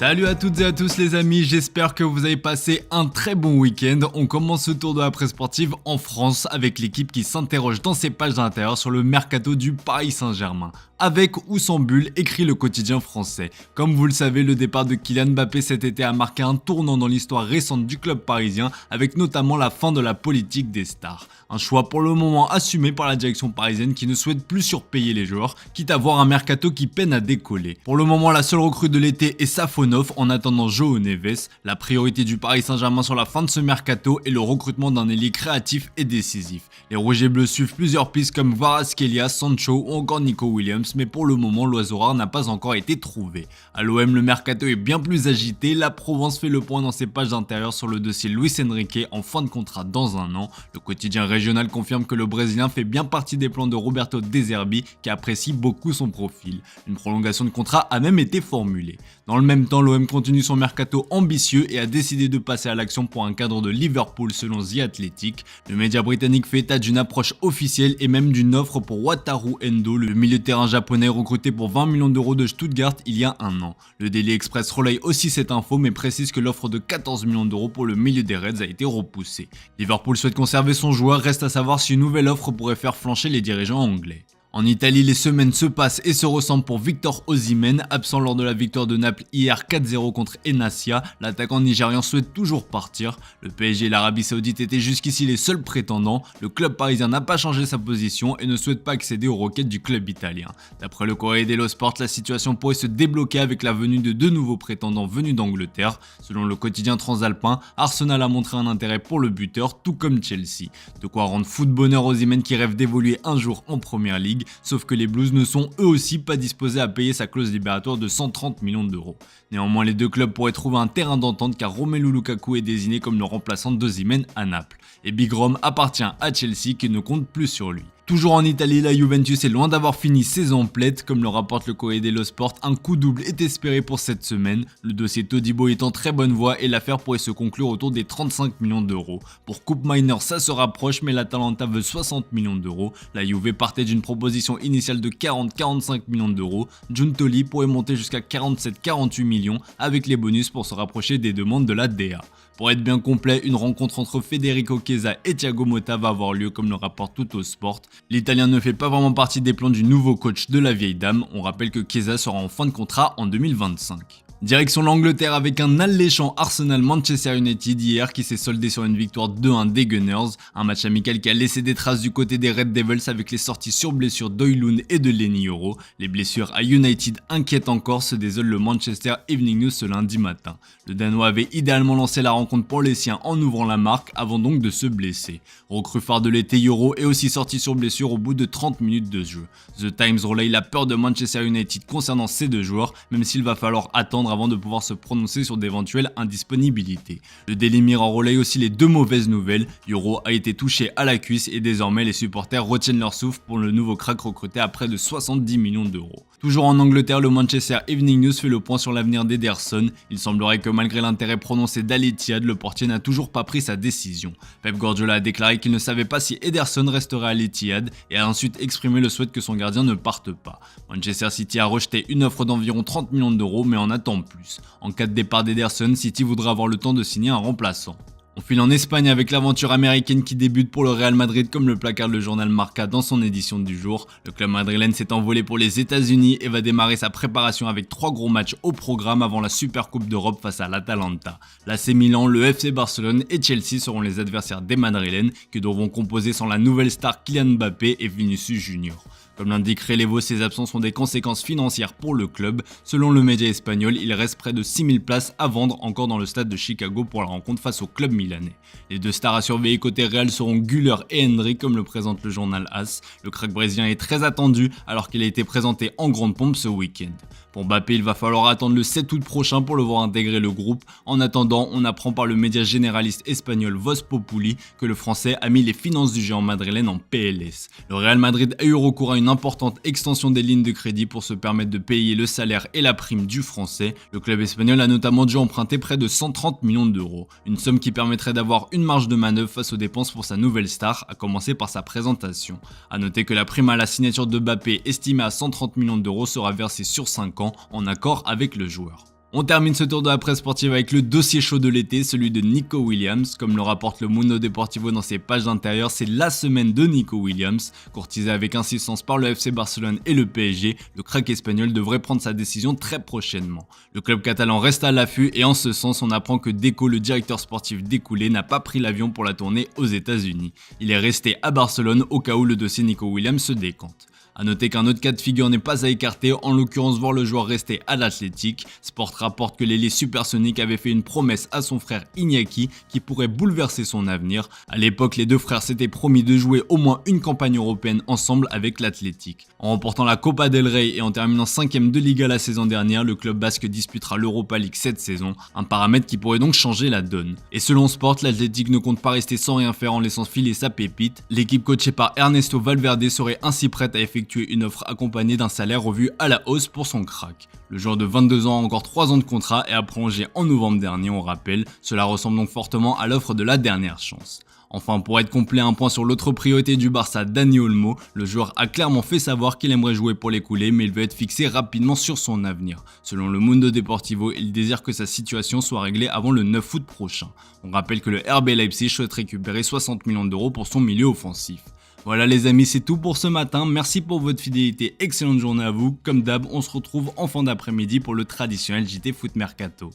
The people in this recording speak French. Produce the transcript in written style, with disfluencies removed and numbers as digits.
Salut à toutes et à tous les amis, j'espère que vous avez passé un très bon week-end. On commence ce tour de la presse sportive en France avec l'équipe qui s'interroge dans ses pages d'intérieur sur le mercato du Paris Saint-Germain. Avec ou sans bulle, écrit le quotidien français. Comme vous le savez, le départ de Kylian Mbappé cet été a marqué un tournant dans l'histoire récente du club parisien, avec notamment la fin de la politique des stars. Un choix pour le moment assumé par la direction parisienne qui ne souhaite plus surpayer les joueurs, quitte à voir un mercato qui peine à décoller. Pour le moment, la seule recrue de l'été est Safonov en attendant João Neves. La priorité du Paris Saint-Germain sur la fin de ce mercato est le recrutement d'un ailier créatif et décisif. Les rouges et bleus suivent plusieurs pistes comme Kvaratskhelia, Sancho ou encore Nico Williams, mais pour le moment l'oiseau rare n'a pas encore été trouvé. À l'OM, le mercato est bien plus agité. La Provence fait le point dans ses pages d'intérieur sur le dossier Luis Enrique en fin de contrat dans un an. Le quotidien régional confirme que le Brésilien fait bien partie des plans de Roberto De Zerbi qui apprécie beaucoup son profil. Une prolongation de contrat a même été formulée. Dans le même temps, l'OM continue son mercato ambitieux et a décidé de passer à l'action pour un cadre de Liverpool selon The Athletic. Le média britannique fait état d'une approche officielle et même d'une offre pour Wataru Endo, le milieu de terrain japonais recruté pour 20 millions d'euros de Stuttgart il y a un an. Le Daily Express relaye aussi cette info mais précise que l'offre de 14 millions d'euros pour le milieu des Reds a été repoussée. Liverpool souhaite conserver son joueur, reste à savoir si une nouvelle offre pourrait faire flancher les dirigeants anglais. En Italie, les semaines se passent et se ressemblent pour Victor Osimhen, absent lors de la victoire de Naples hier 4-0 contre Enasia. L'attaquant nigérian souhaite toujours partir. Le PSG et l'Arabie Saoudite étaient jusqu'ici les seuls prétendants. Le club parisien n'a pas changé sa position et ne souhaite pas accéder aux requêtes du club italien. D'après le Corriere dello Sport, la situation pourrait se débloquer avec la venue de deux nouveaux prétendants venus d'Angleterre. Selon le quotidien transalpin, Arsenal a montré un intérêt pour le buteur, tout comme Chelsea. De quoi rendre fou de bonheur Osimhen qui rêve d'évoluer un jour en Première Ligue. Sauf que les Blues ne sont eux aussi pas disposés à payer sa clause libératoire de 130 millions d'euros. Néanmoins, les deux clubs pourraient trouver un terrain d'entente car Romelu Lukaku est désigné comme le remplaçant d'Osimhen à Naples. Et Big Rom appartient à Chelsea qui ne compte plus sur lui. Toujours en Italie, la Juventus est loin d'avoir fini ses emplettes. Comme le rapporte le Corriere dello Sport, un coup double est espéré pour cette semaine. Le dossier Todibo est en très bonne voie et l'affaire pourrait se conclure autour des 35 millions d'euros. Pour Coupe Minor, ça se rapproche, mais l'Atalanta veut 60 millions d'euros. La Juve partait d'une proposition initiale de 40-45 millions d'euros. Giuntoli pourrait monter jusqu'à 47-48 millions avec les bonus pour se rapprocher des demandes de la DA. Pour être bien complet, une rencontre entre Federico Chiesa et Thiago Motta va avoir lieu comme le rapporte Tuttosport. L'Italien ne fait pas vraiment partie des plans du nouveau coach de la vieille dame. On rappelle que Chiesa sera en fin de contrat en 2025. Direction l'Angleterre avec un alléchant Arsenal-Manchester United hier qui s'est soldé sur une victoire 2-1 des Gunners, un match amical qui a laissé des traces du côté des Red Devils avec les sorties sur blessure d'Hojlund et de Leny Yoro. Les blessures à United inquiètent encore, se désole le Manchester Evening News ce lundi matin. Le Danois avait idéalement lancé la rencontre pour les siens en ouvrant la marque avant donc de se blesser. Recrue phare de l'été, Yoro est aussi sorti sur blessure au bout de 30 minutes de jeu. The Times relaye la peur de Manchester United concernant ces deux joueurs, même s'il va falloir attendre avant de pouvoir se prononcer sur d'éventuelles indisponibilités. Le Daily Mirror relaye aussi les deux mauvaises nouvelles. Yoro a été touché à la cuisse et désormais les supporters retiennent leur souffle pour le nouveau crack recruté à près de 70 millions d'euros. Toujours en Angleterre, le Manchester Evening News fait le point sur l'avenir d'Ederson. Il semblerait que malgré l'intérêt prononcé d'Al Ittihad, le portier n'a toujours pas pris sa décision. Pep Guardiola a déclaré qu'il ne savait pas si Ederson resterait à Al Ittihad et a ensuite exprimé le souhait que son gardien ne parte pas. Manchester City a rejeté une offre d'environ 30 millions d'euros mais en attend plus. En cas de départ d'Ederson, City voudra avoir le temps de signer un remplaçant. On file en Espagne avec l'aventure américaine qui débute pour le Real Madrid comme le placarde le journal Marca dans son édition du jour. Le club madrilène s'est envolé pour les États-Unis et va démarrer sa préparation avec 3 gros matchs au programme avant la Supercoupe d'Europe face à l'Atalanta. L'AC Milan, le FC Barcelone et Chelsea seront les adversaires des Madrilènes qui devront composer sans la nouvelle star Kylian Mbappé et Vinicius Junior. Comme l'indique Relevo, ces absences ont des conséquences financières pour le club. Selon le média espagnol, il reste près de 6000 places à vendre encore dans le stade de Chicago pour la rencontre face au club milanais. Les deux stars à surveiller côté Real seront Güler et Hendry comme le présente le journal AS. Le crack brésilien est très attendu alors qu'il a été présenté en grande pompe ce week-end. Pour Mbappé, il va falloir attendre le 7 août prochain pour le voir intégrer le groupe. En attendant, on apprend par le média généraliste espagnol Voz Populi que le français a mis les finances du géant madrilène en PLS. Le Real Madrid a eu recours à une importante extension des lignes de crédit pour se permettre de payer le salaire et la prime du français. Le club espagnol a notamment dû emprunter près de 130 millions d'euros, une somme qui permettrait d'avoir une marge de manœuvre face aux dépenses pour sa nouvelle star, à commencer par sa présentation. A noter que la prime à la signature de Mbappé, estimée à 130 millions d'euros, sera versée sur 5 ans en accord avec le joueur. On termine ce tour de la presse sportive avec le dossier chaud de l'été, celui de Nico Williams. Comme le rapporte le Mundo Deportivo dans ses pages d'intérieur, c'est la semaine de Nico Williams. Courtisé avec insistance par le FC Barcelone et le PSG, le crack espagnol devrait prendre sa décision très prochainement. Le club catalan reste à l'affût et en ce sens, on apprend que Deco, le directeur sportif découlé, n'a pas pris l'avion pour la tournée aux États-Unis. Il est resté à Barcelone au cas où le dossier Nico Williams se décante. A noter qu'un autre cas de figure n'est pas à écarter, en l'occurrence voir le joueur rester à l'Athletic. Sport rapporte que l'ailier supersonique avait fait une promesse à son frère Iñaki qui pourrait bouleverser son avenir. À l'époque, les deux frères s'étaient promis de jouer au moins une campagne européenne ensemble avec l'Athletic. En remportant la Copa del Rey et en terminant 5ème de Liga la saison dernière, le club basque disputera l'Europa League cette saison, un paramètre qui pourrait donc changer la donne. Et selon Sport, l'Athletic ne compte pas rester sans rien faire en laissant filer sa pépite. L'équipe coachée par Ernesto Valverde serait ainsi prête à effectuer une offre accompagnée d'un salaire revu à la hausse pour son crack. Le joueur de 22 ans a encore 3 ans de contrat et a prolongé en novembre dernier, on rappelle. Cela ressemble donc fortement à l'offre de la dernière chance. Enfin, pour être complet, un point sur l'autre priorité du Barça, Dani Olmo. Le joueur a clairement fait savoir qu'il aimerait jouer pour les coulés, mais il veut être fixé rapidement sur son avenir. Selon le Mundo Deportivo, il désire que sa situation soit réglée avant le 9 août prochain. On rappelle que le RB Leipzig souhaite récupérer 60 millions d'euros pour son milieu offensif. Voilà les amis, c'est tout pour ce matin, merci pour votre fidélité, excellente journée à vous. Comme d'hab, on se retrouve en fin d'après-midi pour le traditionnel JT Foot Mercato.